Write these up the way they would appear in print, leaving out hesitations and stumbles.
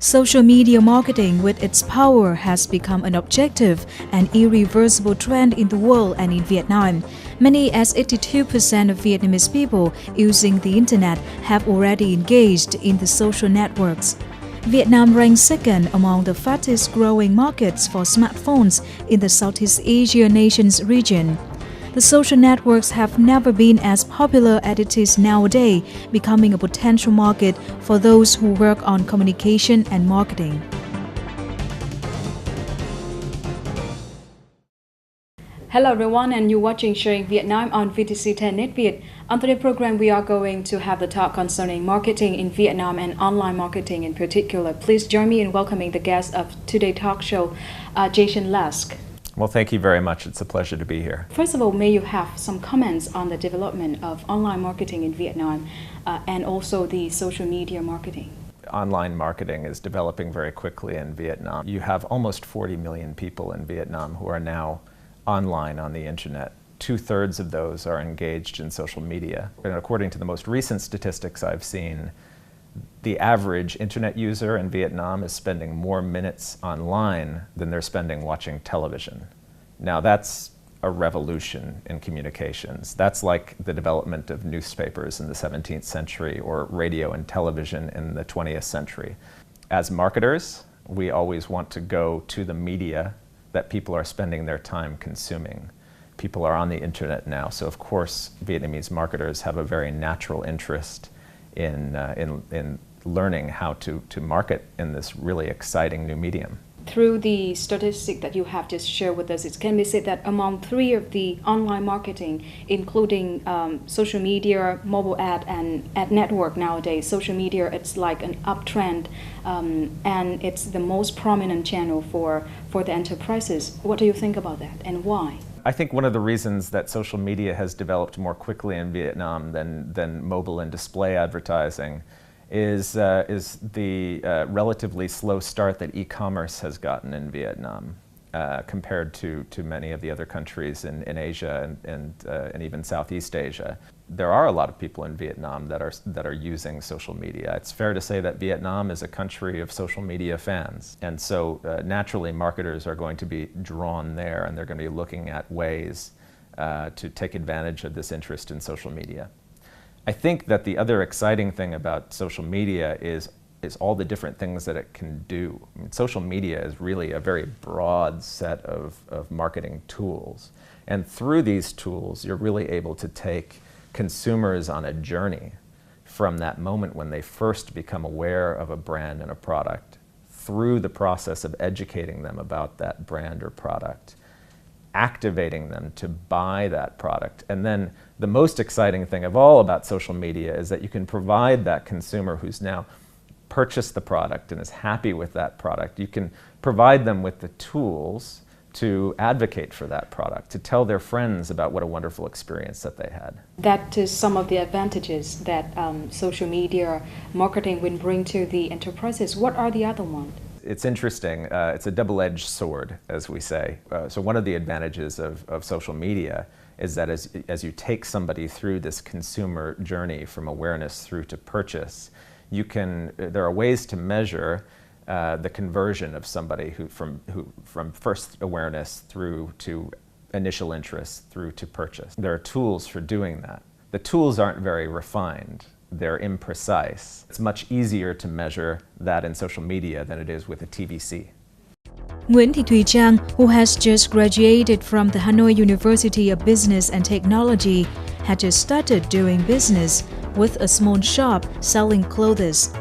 Social media marketing with its power has become an objective and irreversible trend in the world and in Vietnam. Many as 82% of Vietnamese people using the internet have already engaged in the social networks. Vietnam ranks second among the fastest growing markets for smartphones in the Southeast Asia nations region. The social networks have never been as popular as it is nowadays, becoming a potential market for those who work on communication and marketing. Hello everyone, and you're watching Sharing Vietnam on VTC10 Net Việt. On today's program, we are going to have the talk concerning marketing in Vietnam and online marketing in particular. Please join me in welcoming the guest of today's talk show, Jason Lusk. Well, thank you very much. It's a pleasure to be here. First of all, may you have some comments on the development of online marketing in Vietnam and also the social media marketing? Online marketing is developing very quickly in Vietnam. You have almost 40 million people in Vietnam who are now online on the internet. 2/3 of those are engaged in social media. And according to the most recent statistics I've seen, the average internet user in Vietnam is spending more minutes online than they're spending watching television. Now that's a revolution in communications. That's like the development of newspapers in the 17th century or radio and television in the 20th century. As marketers, we always want to go to the media that people are spending their time consuming. People are on the internet now, so of course Vietnamese marketers have a very natural interest in learning how to market in this really exciting new medium. Through the statistic that you have just shared with us, it can be said that among three of the online marketing, including social media, mobile ad, and ad network nowadays, social media, it's like an uptrend and it's the most prominent channel for the enterprises. What do you think about that and why? I think one of the reasons that social media has developed more quickly in Vietnam than mobile and display advertising is the relatively slow start that e-commerce has gotten in Vietnam compared to many of the other countries in Asia and even Southeast Asia. There are a lot of people in Vietnam that are using social media. It's fair to say that Vietnam is a country of social media fans, and so naturally marketers are going to be drawn there, and they're going to be looking at ways to take advantage of this interest in social media. I think that the other exciting thing about social media is all the different things that it can do. I mean, social media is really a very broad set of marketing tools. And through these tools, you're really able to take consumers on a journey from that moment when they first become aware of a brand and a product, through the process of educating them about that brand or product, activating them to buy that product. And then the most exciting thing of all about social media is that you can provide that consumer who's now purchased the product and is happy with that product, you can provide them with the tools to advocate for that product, to tell their friends about what a wonderful experience that they had. That is some of the advantages that social media marketing will bring to the enterprises. What are the other ones? It's interesting. It's a double-edged sword, as we say. So one of the advantages of social media is that as you take somebody through this consumer journey from awareness through to purchase, there are ways to measure the conversion of somebody who from first awareness through to initial interest through to purchase. There are tools for doing that. The tools aren't very refined. They're imprecise. It's much easier to measure that in social media than it is with a TVC. Nguyễn Thị Thùy Trang, who has just graduated from the Hanoi University of Business and Technology, had just started doing business with a small shop selling clothes.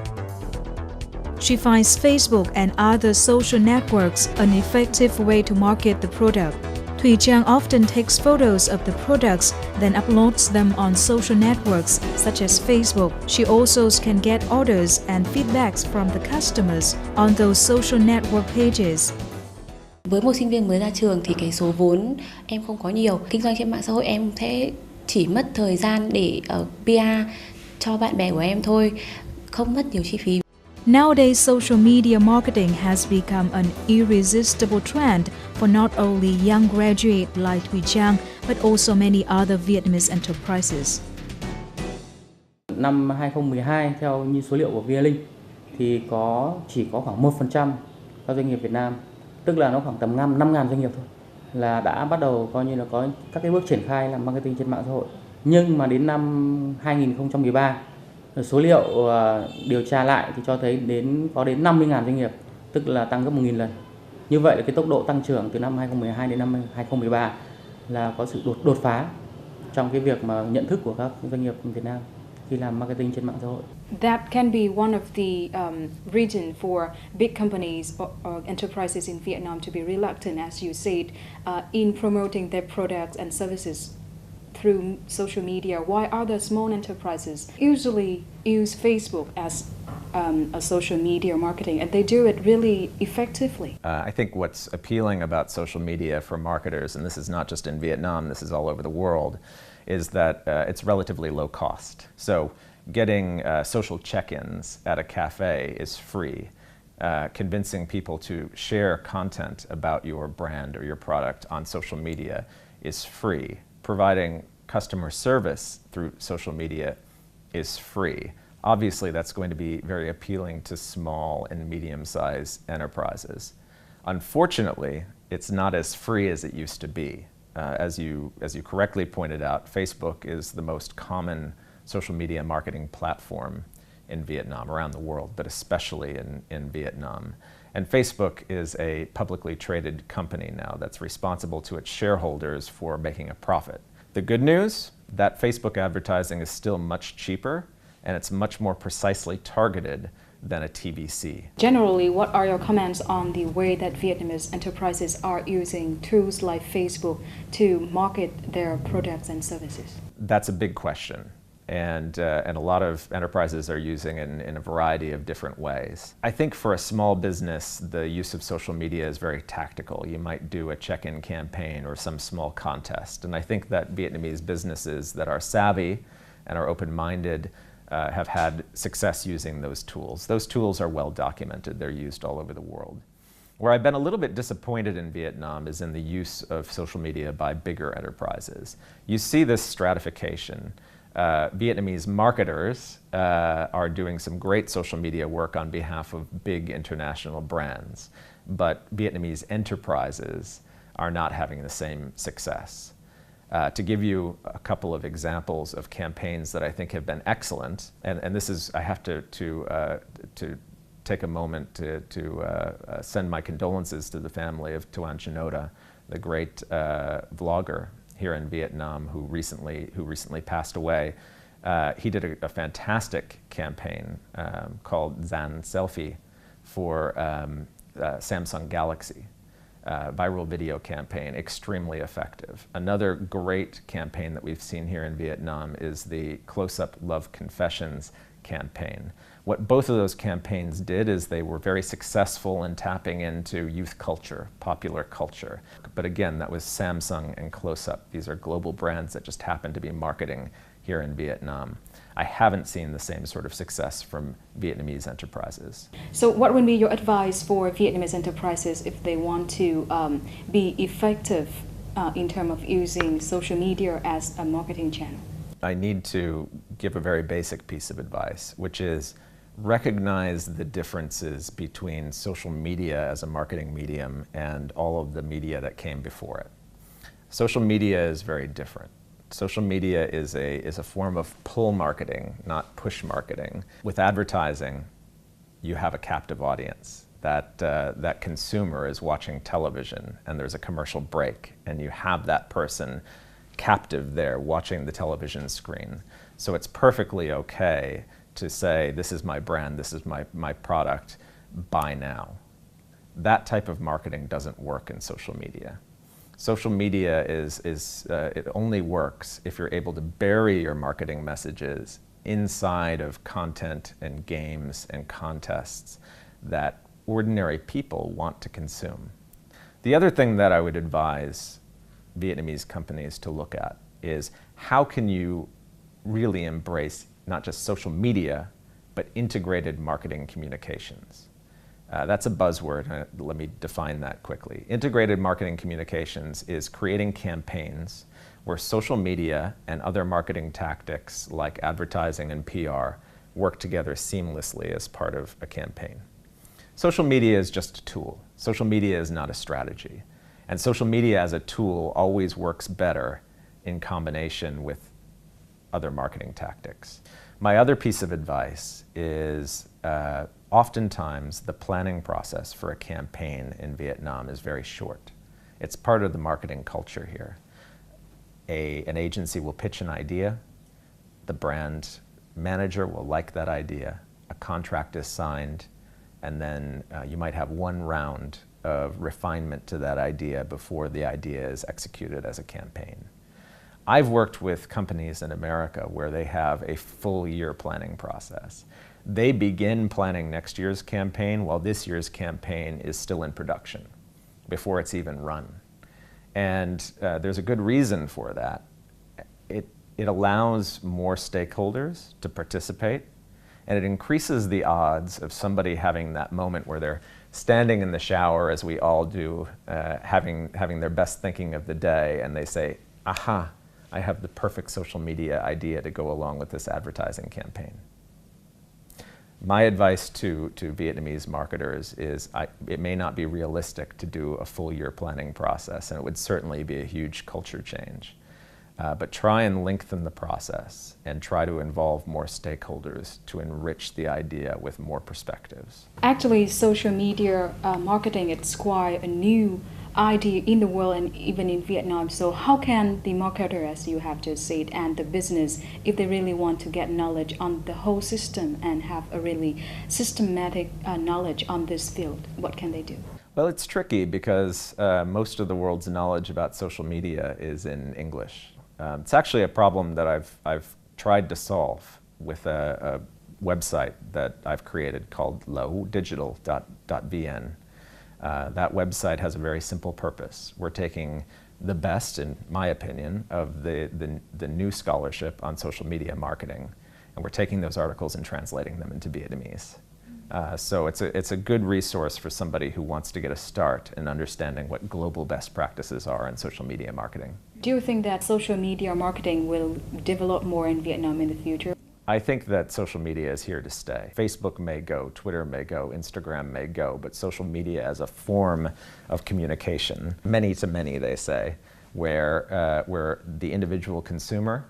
She finds Facebook and other social networks an effective way to market the product. Thùy Trang often takes photos of the products, then uploads them on social networks such as Facebook. She also can get orders and feedbacks from the customers on those social network pages. Với một sinh viên mới ra trường thì cái số vốn em không có nhiều. Kinh doanh trên mạng xã hội em sẽ chỉ mất thời gian để PR cho bạn bè của em thôi, không mất nhiều chi phí. Nowadays, social media marketing has become an irresistible trend for not only young graduates like Thùy Trang, but also many other Vietnamese enterprises. Năm 2012, theo như số liệu của Via Link, thì chỉ có khoảng 1% các doanh nghiệp Việt Nam, tức là nó khoảng tầm 5.000 doanh nghiệp thôi, là đã bắt đầu coi như là có các cái bước triển khai làm marketing trên mạng xã hội. Nhưng mà đến năm 2013, số liệu điều tra lại thì cho thấy có đến 50.000 doanh nghiệp, tức là tăng gấp 1.000 lần. Như vậy là cái tốc độ tăng trưởng từ năm 2012 đến năm 2013 là có sự đột phá trong cái việc mà nhận thức của các doanh nghiệp Việt Nam khi làm marketing trên mạng xã hội. That can be one of the reasons for big companies or enterprises in Vietnam to be reluctant, as you said, in promoting their products and services through social media. Why other small enterprises usually use Facebook as a social media marketing, and they do it really effectively? I think what's appealing about social media for marketers, and this is not just in Vietnam, this is all over the world, is that it's relatively low cost. So getting social check-ins at a cafe is free. Convincing people to share content about your brand or your product on social media is free. Providing customer service through social media is free. Obviously, that's going to be very appealing to small and medium-sized enterprises. Unfortunately, it's not as free as it used to be. As you correctly pointed out, Facebook is the most common social media marketing platform in Vietnam, around the world, but especially in Vietnam. And Facebook is a publicly traded company now that's responsible to its shareholders for making a profit. The good news, that Facebook advertising is still much cheaper, and it's much more precisely targeted than a TVC. Generally, what are your comments on the way that Vietnamese enterprises are using tools like Facebook to market their products and services? That's a big question. And a lot of enterprises are using it in a variety of different ways. I think for a small business, the use of social media is very tactical. You might do a check-in campaign or some small contest. And I think that Vietnamese businesses that are savvy and are open-minded have had success using those tools. Those tools are well documented. They're used all over the world. Where I've been a little bit disappointed in Vietnam is in the use of social media by bigger enterprises. You see this stratification. Vietnamese marketers are doing some great social media work on behalf of big international brands, but Vietnamese enterprises are not having the same success. To give you a couple of examples of campaigns that I think have been excellent, and this is, I have to take a moment to send my condolences to the family of Tuan Chanoda, the great vlogger here in Vietnam who recently passed away. He did a fantastic campaign called Zan Selfie for Samsung Galaxy. Viral video campaign, extremely effective. Another great campaign that we've seen here in Vietnam is the Close-Up Love Confessions campaign. What both of those campaigns did is they were very successful in tapping into youth culture, popular culture. But again, that was Samsung and Close-Up. These are global brands that just happen to be marketing here in Vietnam. I haven't seen the same sort of success from Vietnamese enterprises. So what would be your advice for Vietnamese enterprises if they want to be effective in terms of using social media as a marketing channel? I need to give a very basic piece of advice, which is recognize the differences between social media as a marketing medium and all of the media that came before it. Social media is very different. Social media is a form of pull marketing, not push marketing. With advertising, you have a captive audience. That consumer is watching television and there's a commercial break and you have that person captive there watching the television screen. So it's perfectly okay to say, this is my brand, this is my product, buy now. That type of marketing doesn't work in social media. Social media it only works if you're able to bury your marketing messages inside of content and games and contests that ordinary people want to consume. The other thing that I would advise Vietnamese companies to look at is how can you really embrace not just social media, but integrated marketing communications. That's a buzzword. Let me define that quickly. Integrated marketing communications is creating campaigns where social media and other marketing tactics like advertising and PR work together seamlessly as part of a campaign. Social media is just a tool. Social media is not a strategy. And social media as a tool always works better in combination with other marketing tactics. My other piece of advice is oftentimes the planning process for a campaign in Vietnam is very short. It's part of the marketing culture here. An agency will pitch an idea, the brand manager will like that idea, a contract is signed, and then you might have one round of refinement to that idea before the idea is executed as a campaign. I've worked with companies in America where they have a full year planning process. They begin planning next year's campaign while this year's campaign is still in production, before it's even run. And there's a good reason for that. It allows more stakeholders to participate, and it increases the odds of somebody having that moment where they're standing in the shower, as we all do, having their best thinking of the day, and they say, aha, I have the perfect social media idea to go along with this advertising campaign. My advice to Vietnamese marketers is it may not be realistic to do a full year planning process, and it would certainly be a huge culture change. But try and lengthen the process and try to involve more stakeholders to enrich the idea with more perspectives. Actually, social media marketing is quite a new idea in the world and even in Vietnam. So how can the marketer, as you have just said, and the business, if they really want to get knowledge on the whole system and have a really systematic knowledge on this field, what can they do? Well, it's tricky because most of the world's knowledge about social media is in English. It's actually a problem that I've tried to solve with a website that I've created called laudigital.vn. That website has a very simple purpose. We're taking the best, in my opinion, of the new scholarship on social media marketing, and we're taking those articles and translating them into Vietnamese. So it's a good resource for somebody who wants to get a start in understanding what global best practices are in social media marketing. Do you think that social media marketing will develop more in Vietnam in the future? I think that social media is here to stay. Facebook may go, Twitter may go, Instagram may go, but social media as a form of communication, many to many, they say, where the individual consumer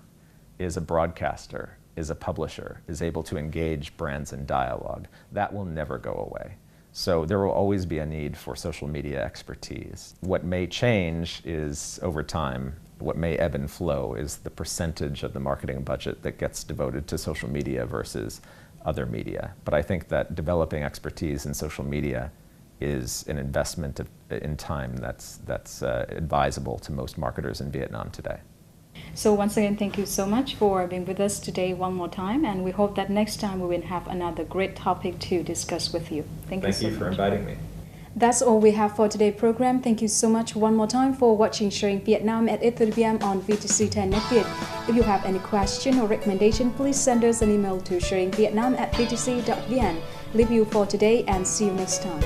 is a broadcaster, is a publisher, is able to engage brands in dialogue. That will never go away. So there will always be a need for social media expertise. What may change is, over time, what may ebb and flow is the percentage of the marketing budget that gets devoted to social media versus other media. But I think that developing expertise in social media is an investment in time that's advisable to most marketers in Vietnam today. So once again, thank you so much for being with us today one more time, and we hope that next time we will have another great topic to discuss with you. Thank you so much. Thank you for inviting me. That's all we have for today's program. Thank you so much one more time for watching Sharing Vietnam at 8:30 p.m. on VTC 10 Net Viet. If you have any question or recommendation, please send us an email to sharingvietnam@vtc.vn. Leave you for today and see you next time.